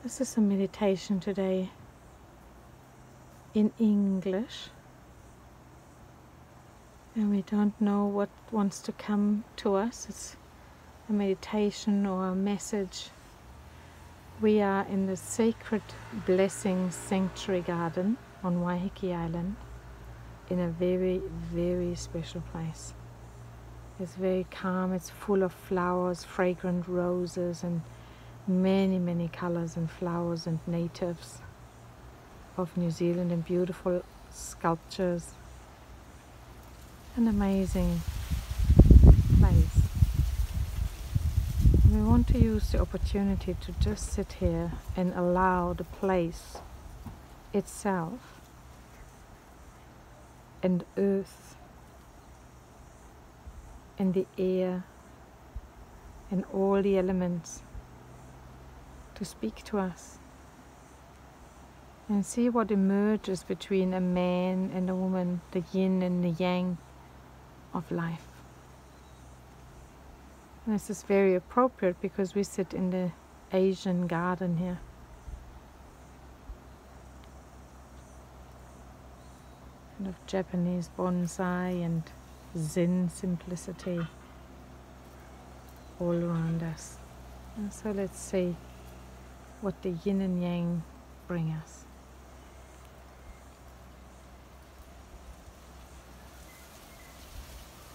This is a meditation today in English, and we don't know what wants to come to us. It's a meditation or a message. We are in the Sacred Blessings Sanctuary Garden on Waiheke Island in a very, very special place. It's very calm, it's full of flowers, fragrant roses and many, many colors and flowers and natives of New Zealand and beautiful sculptures. An amazing place. We want to use the opportunity to just sit here and allow the place itself and earth and the air and all the elements to speak to us and see what emerges between a man and a woman, the yin and the yang of life. And this is very appropriate because we sit in the Asian garden here. Kind of Japanese bonsai and Zen simplicity all around us. And so let's see what the yin and yang bring us.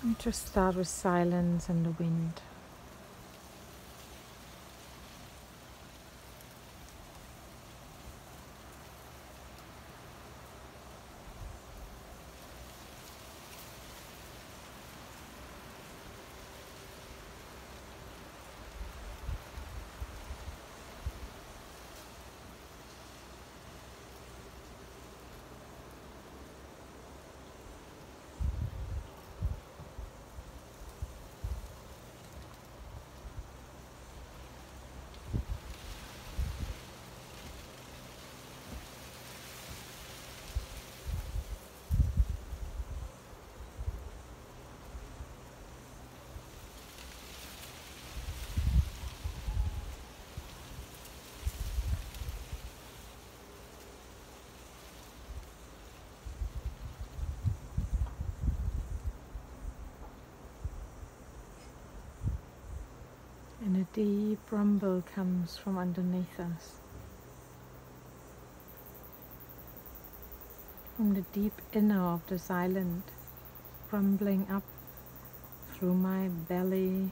And just start with silence and the wind. And a deep rumble comes from underneath us. From the deep inner of this island, rumbling up through my belly,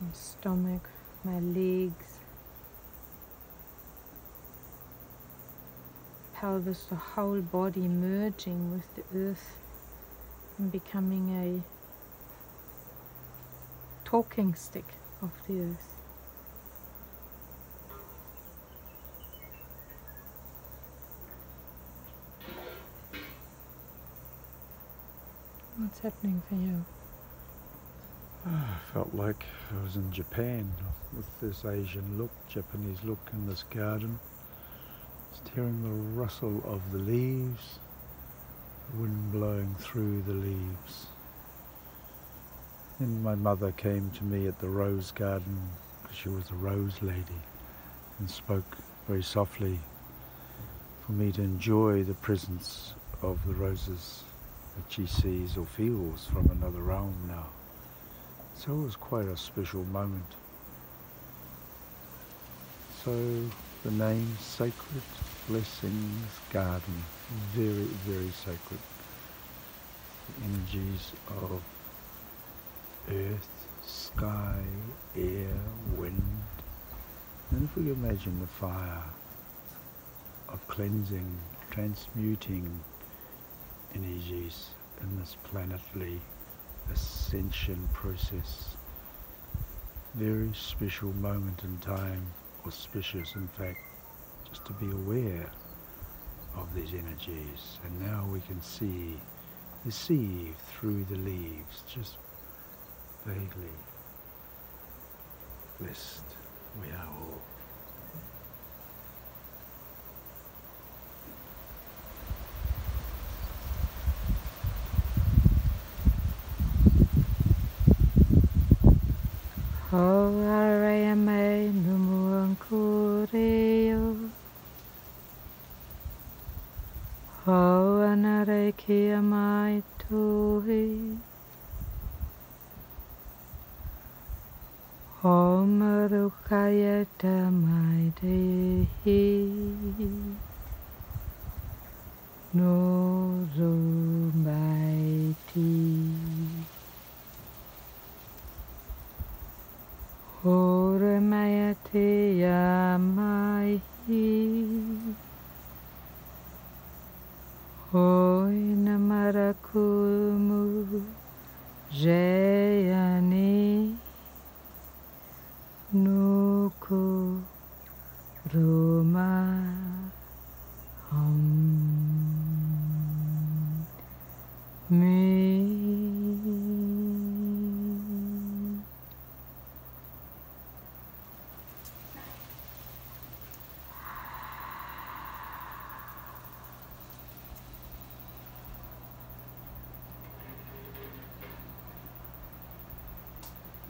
my stomach, my legs, pelvis, the whole body merging with the earth and becoming a talking stick of the earth. What's happening for you? I felt like I was in Japan with this Asian look, Japanese look in this garden. Just hearing the rustle of the leaves, the wind blowing through the leaves. And my mother came to me at the rose garden, because she was a rose lady, and spoke very softly for me to enjoy the presence of the roses that she sees or feels from another realm now. So it was quite a special moment. So the name Sacred Blessings Garden, very, very sacred. The energies of earth, sky, air, wind, and if we imagine the fire of cleansing, transmuting energies in this planetary ascension process, very special moment in time, auspicious in fact, just to be aware of these energies. And now we can see, receive through the leaves, just vaguely. Blessed we are all. Ho arayame numuanku reo ho anare kia mai tohi ho marukaya tamai dehi no zumbaiti Ore maya te amai hoi na marakumu Jayahnia nuku roma me.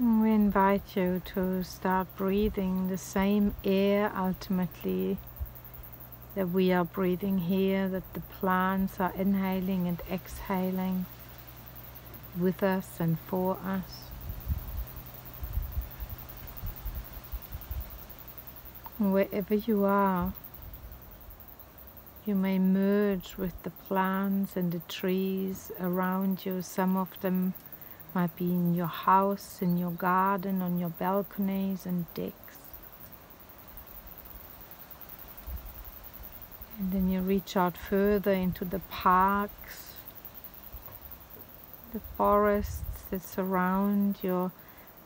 We invite you to start breathing the same air ultimately that we are breathing here, that the plants are inhaling and exhaling with us and for us. Wherever you are, you may merge with the plants and the trees around you. Some of them might be in your house, in your garden, on your balconies and decks. And then you reach out further into the parks, the forests that surround your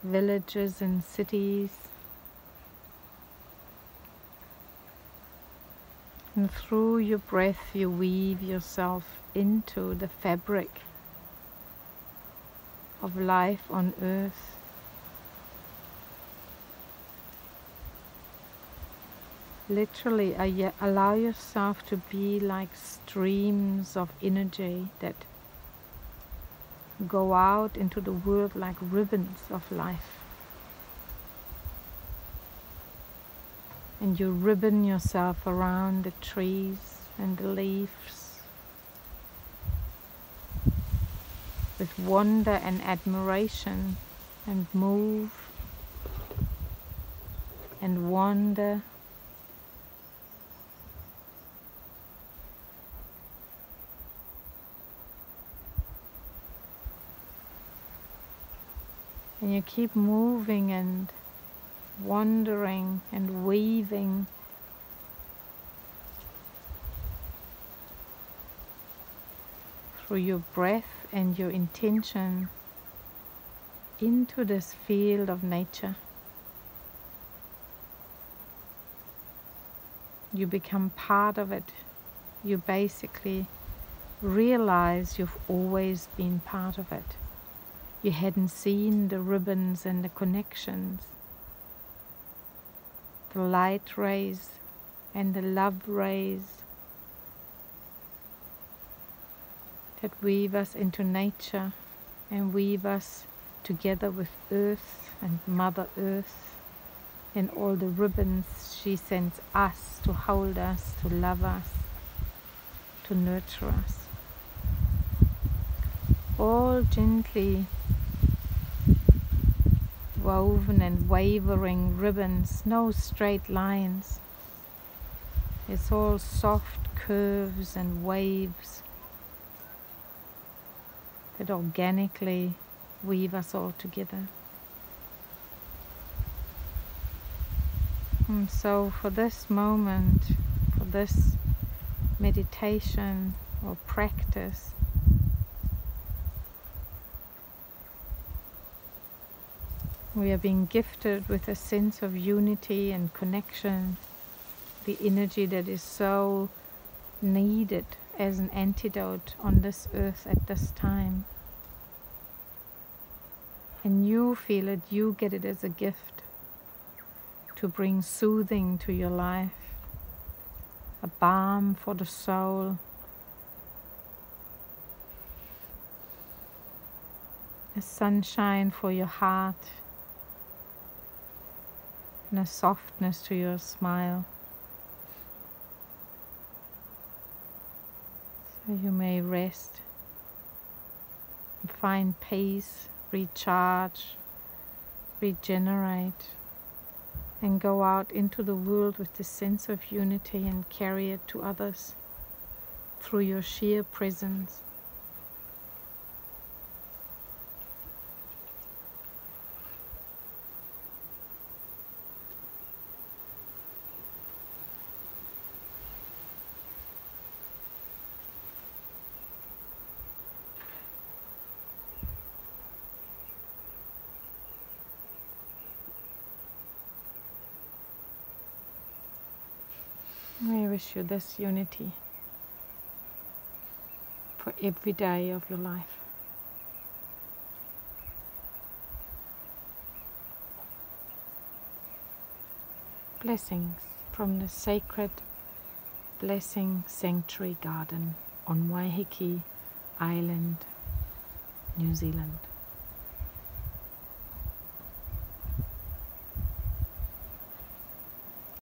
villages and cities. And through your breath you weave yourself into the fabric of life on earth. Literally, allow yourself to be like streams of energy that go out into the world like ribbons of life. And you ribbon yourself around the trees and the leaves with wonder and admiration, and move and wander. And you keep moving and wandering and weaving through your breath and your intention into this field of nature. You become part of it. You basically realize you've always been part of it. You hadn't seen the ribbons and the connections, the light rays and the love rays that weave us into nature and weave us together with Earth and Mother Earth and all the ribbons she sends us to hold us, to love us, to nurture us. All gently woven and wavering ribbons, no straight lines. It's all soft curves and waves that organically weave us all together. And so for this moment, for this meditation or practice, we are being gifted with a sense of unity and connection, the energy that is so needed as an antidote on this earth at this time. And you feel it, you get it as a gift to bring soothing to your life, a balm for the soul, a sunshine for your heart, and a softness to your smile. So you may rest and find peace, recharge, regenerate, and go out into the world with this sense of unity and carry it to others through your sheer presence. I wish you this unity for every day of your life. Blessings from the sacred Blessing Sanctuary Garden on Waiheke Island, New Zealand.